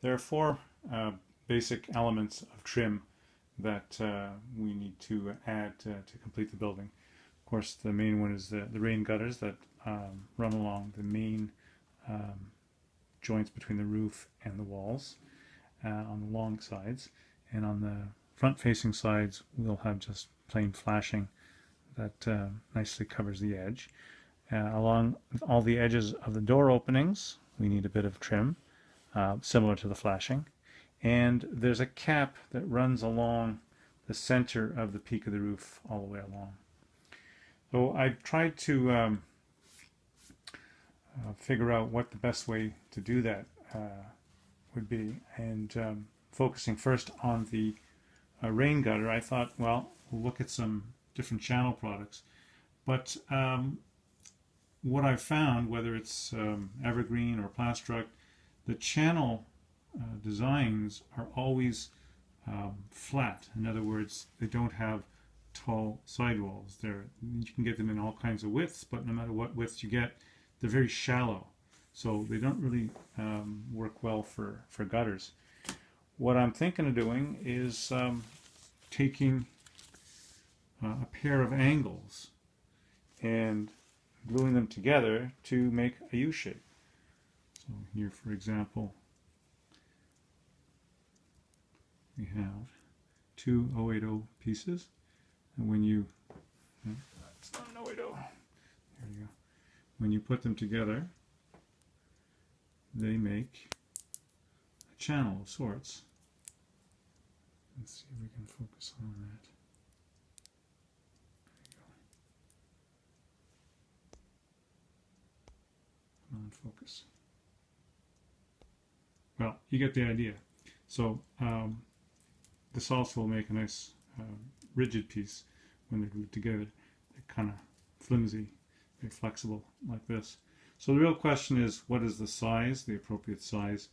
There are four basic elements of trim that we need to add to complete the building. Of course, the main one is the rain gutters that run along the main joints between the roof and the walls on the long sides. And on the front-facing sides, we'll have just plain flashing that nicely covers the edge. Along all the edges of the door openings, we need a bit of trim, similar to the flashing. And there's a cap that runs along the center of the peak of the roof all the way along. So I tried to figure out what the best way to do that would be. And focusing first on the rain gutter, I thought, well, we'll look at some different channel products. But what I've found, whether it's evergreen or plastruct, the channel designs are always flat. In other words, they don't have tall sidewalls. You can get them in all kinds of widths, but no matter what widths you get, they're very shallow. So they don't really work well for gutters. What I'm thinking of doing is taking a pair of angles and gluing them together to make a U-shape. So here, for example, we have two 080 pieces, and when you, it's not an 080, there you go. When you put them together, they make a channel of sorts. Let's see if we can focus on that. There you go. Non-focus. Well, you get the idea. So this also will make a nice rigid piece when they're glued together. They're kind of flimsy, very flexible like this. So the real question is, what is the size, the appropriate size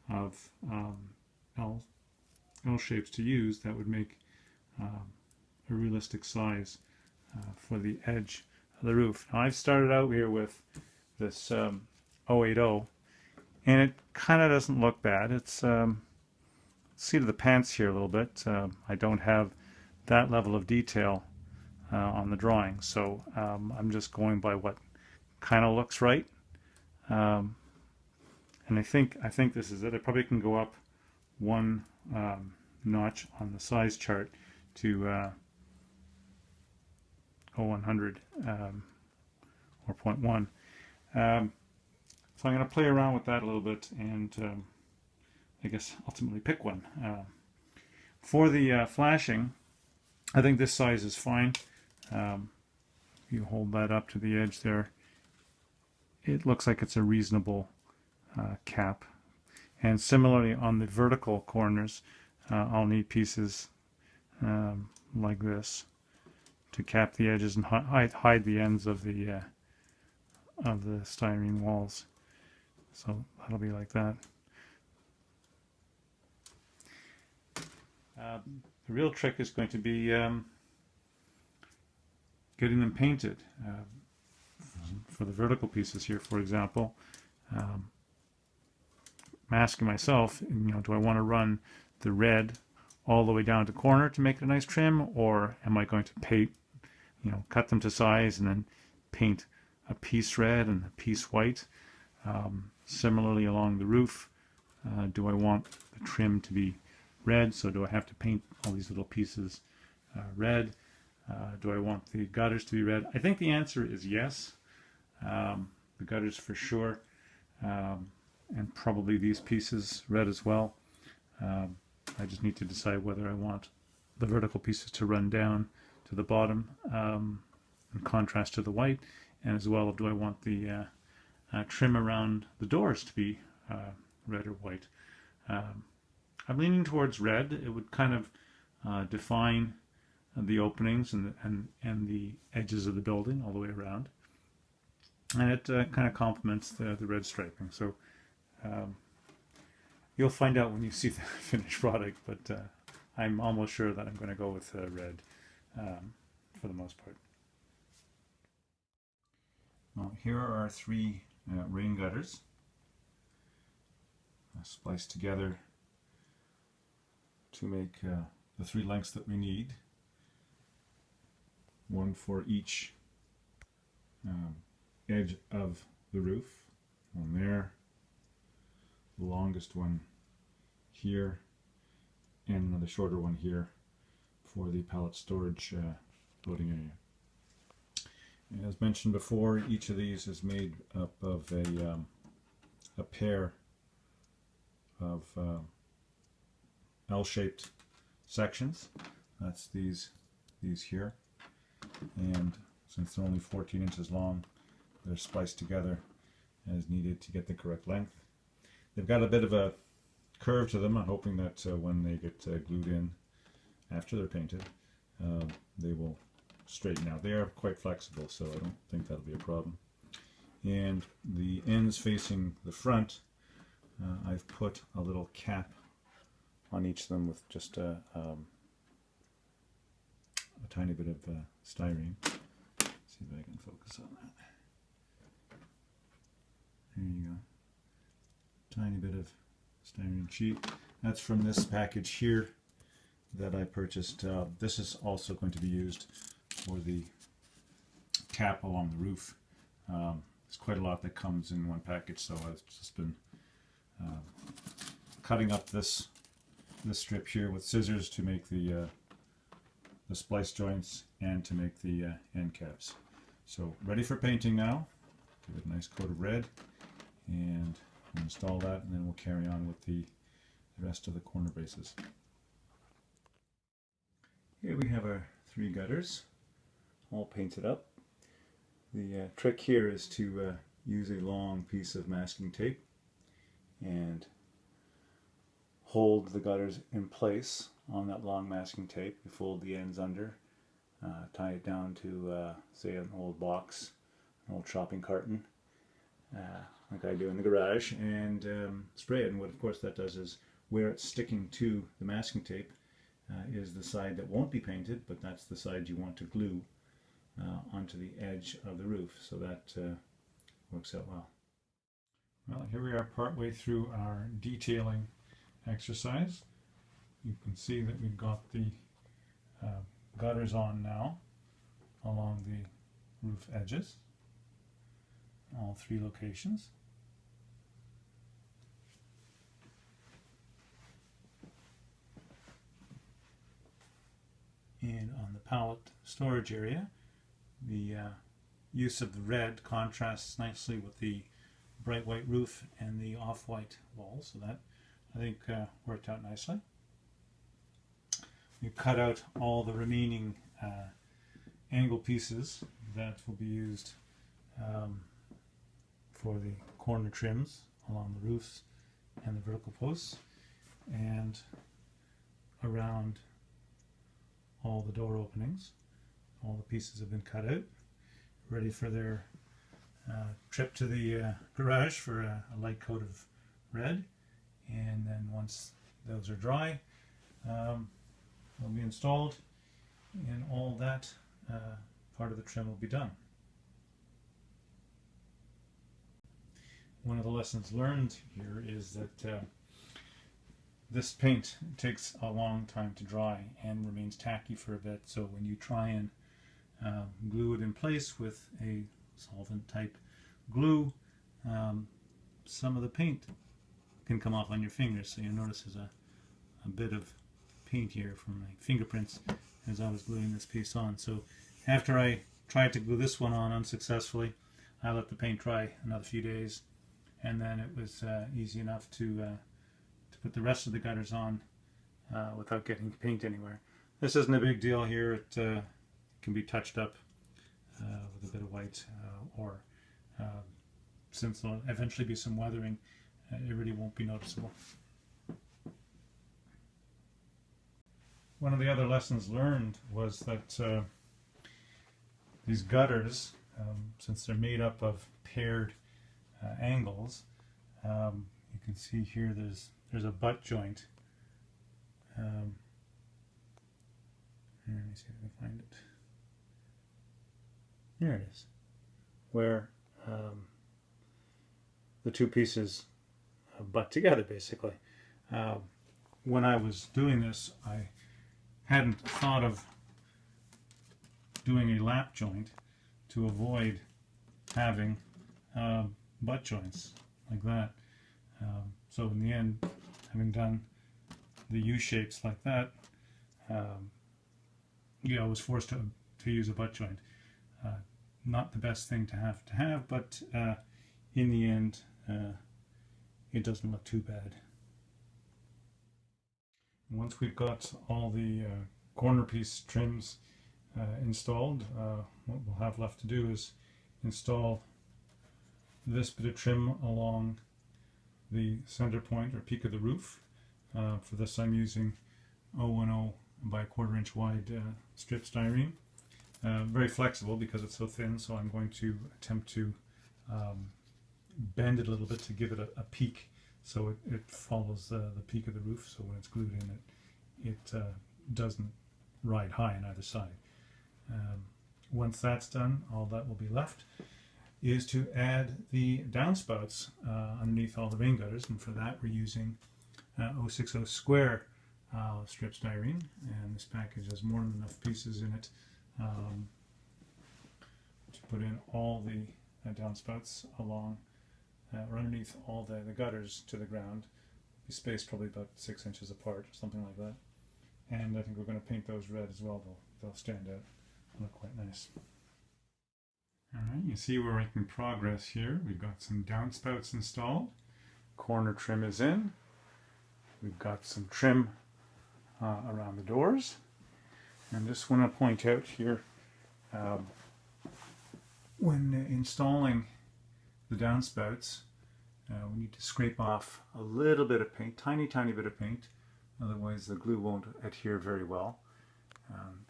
of L shapes to use that would make a realistic size for the edge of the roof. Now I've started out here with this 080, and it kind of doesn't look bad. It's seat of the pants here a little bit. I don't have that level of detail on the drawing, so I'm just going by what kind of looks right. And I think this is it. I probably can go up one notch on the size chart to 100 or 0.1. So I'm going to play around with that a little bit and I guess ultimately pick one. For the flashing, I think this size is fine. You hold that up to the edge there. It looks like it's a reasonable cap. And similarly on the vertical corners, I'll need pieces like this to cap the edges and hide the ends of the styrene walls. So that'll be like that. The real trick is going to be getting them painted. For the vertical pieces here, for example, I'm asking myself, do I want to run the red all the way down to corner to make it a nice trim, or am I going to paint, cut them to size and then paint a piece red and a piece white? Similarly along the roof, do I want the trim to be red, so do I have to paint all these little pieces red? Do I want the gutters to be red? I think the answer is yes. The gutters for sure, and probably these pieces red as well. I just need to decide whether I want the vertical pieces to run down to the bottom in contrast to the white, and as well, do I want the trim around the doors to be red or white. I'm leaning towards red. It would kind of define the openings and the edges of the building all the way around, and it kind of complements the red striping. So you'll find out when you see the finished product, but I'm almost sure that I'm going to go with red for the most part. Well, here are our three rain gutters. spliced together to make the 3 lengths that we need. One for each edge of the roof. One there, the longest one here, and another shorter one here for the pallet storage loading area. And as mentioned before, each of these is made up of a pair of L-shaped sections. That's these here, and since they're only 14 inches long, they're spliced together as needed to get the correct length. They've got a bit of a curve to them. I'm hoping that when they get glued in after they're painted, they will straighten out. They are quite flexible, so I don't think that'll be a problem. And the ends facing the front, I've put a little cap on each of them with just a tiny bit of styrene. Let's see if I can focus on that. There you go. Tiny bit of styrene sheet. That's from this package here that I purchased. This is also going to be used for the cap along the roof. There's quite a lot that comes in one package, so I've just been cutting up this strip here with scissors to make the splice joints and to make the end caps. So ready for painting now. Give it a nice coat of red, and we'll install that, and then we'll carry on with the rest of the corner braces. Here we have our 3 gutters all painted up. The trick here is to use a long piece of masking tape and hold the gutters in place on that long masking tape. We fold the ends under, tie it down to say an old box, an old shopping carton, like I do in the garage, and spray it. And what of course that does is where it's sticking to the masking tape is the side that won't be painted, but that's the side you want to glue onto the edge of the roof, so that works out well. Well, here we are partway through our detailing exercise. You can see that we've got the gutters on now along the roof edges, all 3 locations. And on the pallet storage area, the use of the red contrasts nicely with the bright white roof and the off-white walls, so that I think worked out nicely. We cut out all the remaining angle pieces that will be used for the corner trims along the roofs and the vertical posts, and around all the door openings. All the pieces have been cut out, ready for their trip to the garage for a light coat of red. And then once those are dry, they'll be installed, and all that part of the trim will be done. One of the lessons learned here is that this paint takes a long time to dry and remains tacky for a bit, so when you try and glue it in place with a solvent type glue, some of the paint can come off on your fingers, so you'll notice there's a bit of paint here from my fingerprints as I was gluing this piece on. So after I tried to glue this one on unsuccessfully, I let the paint dry another few days, and then it was easy enough to put the rest of the gutters on without getting paint anywhere. This isn't a big deal here. It can be touched up with a bit of white, or since there'll eventually be some weathering, it really won't be noticeable. One of the other lessons learned was that these gutters, since they're made up of paired angles, you can see here there's a butt joint. Here, let me see if I can find it. There it is, where the 2 pieces butt together, basically. When I was doing this, I hadn't thought of doing a lap joint to avoid having butt joints like that. So in the end, having done the U-shapes like that, I was forced to use a butt joint. Not the best thing to have, but in the end, it doesn't look too bad. Once we've got all the corner piece trims installed, what we'll have left to do is install this bit of trim along the center point or peak of the roof. For this I'm using 010 by 1/4 inch wide strip styrene. Very flexible because it's so thin, so I'm going to attempt to bend it a little bit to give it a peak, so it follows the peak of the roof, so when it's glued in, it doesn't ride high on either side. Once that's done, all that will be left is to add the downspouts underneath all the rain gutters, and for that we're using 060 square strip styrene, and this package has more than enough pieces in it to put in all the downspouts along or underneath all the gutters to the ground. Be spaced probably about 6 inches apart or something like that. And I think we're going to paint those red as well. They'll stand out, look quite nice. Alright, you see we're making progress here. We've got some downspouts installed. Corner trim is in. We've got some trim around the doors. And just want to point out here, when installing the downspouts, we need to scrape off a little bit of paint, tiny bit of paint, otherwise the glue won't adhere very well.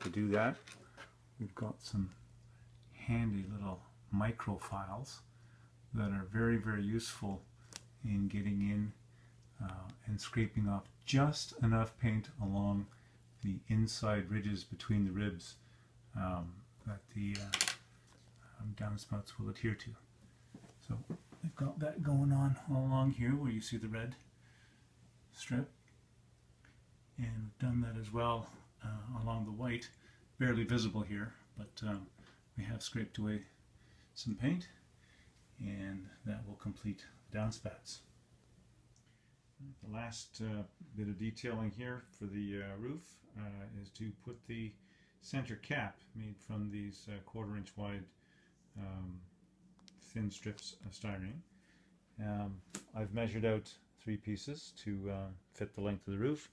To do that, we've got some handy little micro files that are very useful in getting in and scraping off just enough paint along the inside ridges between the ribs that the downspouts will adhere to. So I've got that going on all along here where you see the red strip, and we've done that as well along the white, barely visible here, but we have scraped away some paint, and that will complete the downspouts. The last bit of detailing here for the roof is to put the center cap made from these 1/4 inch wide thin strips of styrene. I've measured out 3 pieces to fit the length of the roof,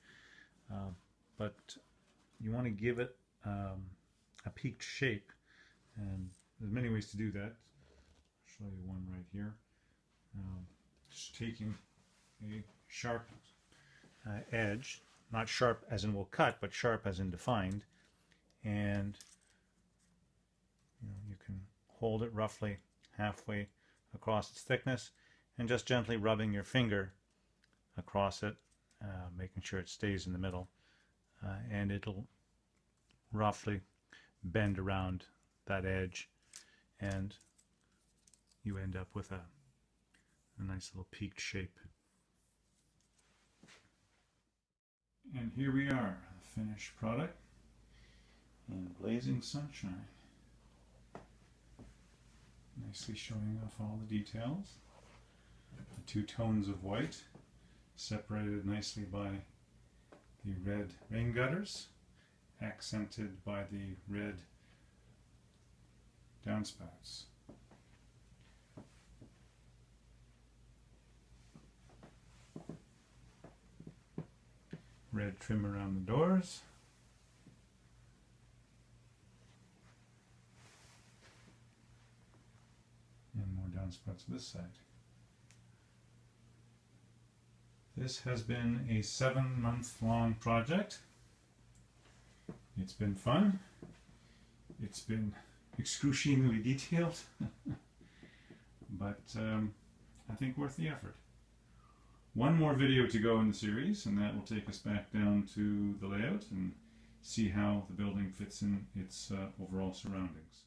but you want to give it a peaked shape, and there's many ways to do that. I'll show you one right here. Just taking a sharp edge, not sharp as in will cut, but sharp as in defined, and you can hold it roughly halfway across its thickness and just gently rubbing your finger across it, making sure it stays in the middle, and it'll roughly bend around that edge, and you end up with a nice little peaked shape. And here we are, the finished product in blazing sunshine. Nicely showing off all the details. The 2 tones of white, separated nicely by the red rain gutters, accented by the red downspouts. Red trim around the doors. And more downspouts this side. This has been a 7-month-long project. It's been fun. It's been excruciatingly detailed, but I think worth the effort. One more video to go in the series, and that will take us back down to the layout and see how the building fits in its overall surroundings.